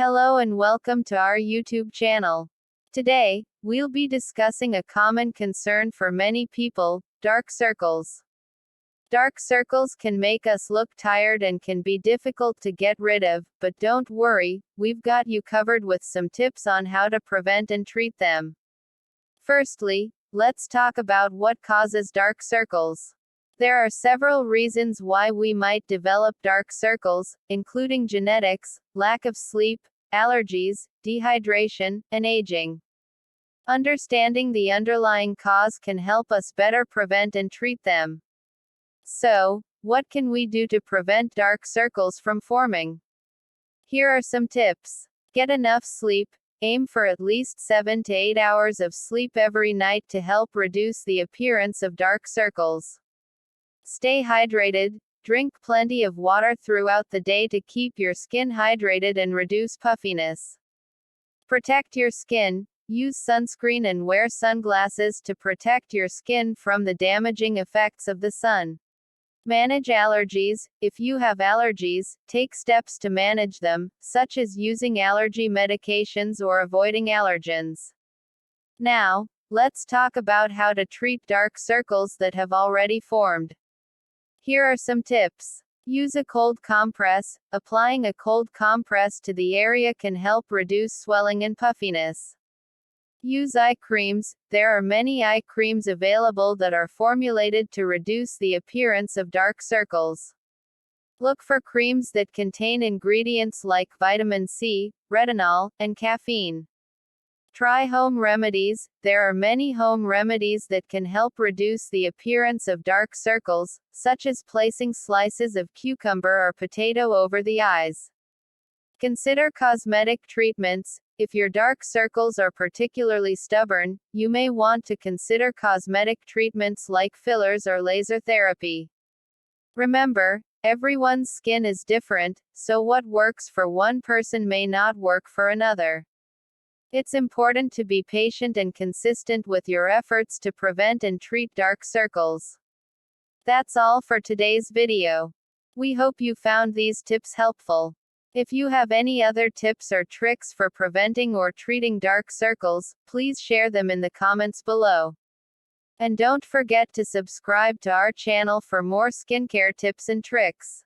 Hello and welcome to our YouTube channel. Today, we'll be discussing a common concern for many people, dark circles. Dark circles can make us look tired and can be difficult to get rid of, but don't worry, we've got you covered with some tips on how to prevent and treat them. Firstly, let's talk about what causes dark circles. There are several reasons why we might develop dark circles, including genetics, lack of sleep, allergies, dehydration, and aging. Understanding the underlying cause can help us better prevent and treat them. So, what can we do to prevent dark circles from forming? Here are some tips. Get enough sleep. Aim for at least 7 to 8 hours of sleep every night to help reduce the appearance of dark circles. Stay hydrated. Drink plenty of water throughout the day to keep your skin hydrated and reduce puffiness. Protect your skin. Use sunscreen and wear sunglasses to protect your skin from the damaging effects of the sun. Manage allergies. If you have allergies, take steps to manage them, such as using allergy medications or avoiding allergens. Now, let's talk about how to treat dark circles that have already formed. Here are some tips. Use a cold compress. Applying a cold compress to the area can help reduce swelling and puffiness. Use eye creams. There are many eye creams available that are formulated to reduce the appearance of dark circles. Look for creams that contain ingredients like vitamin C, retinol, and caffeine. Try home remedies. There are many home remedies that can help reduce the appearance of dark circles, such as placing slices of cucumber or potato over the eyes. Consider cosmetic treatments. If your dark circles are particularly stubborn, you may want to consider cosmetic treatments like fillers or laser therapy. Remember, everyone's skin is different, so what works for one person may not work for another. It's important to be patient and consistent with your efforts to prevent and treat dark circles. That's all for today's video. We hope you found these tips helpful. If you have any other tips or tricks for preventing or treating dark circles, please share them in the comments below. And don't forget to subscribe to our channel for more skincare tips and tricks.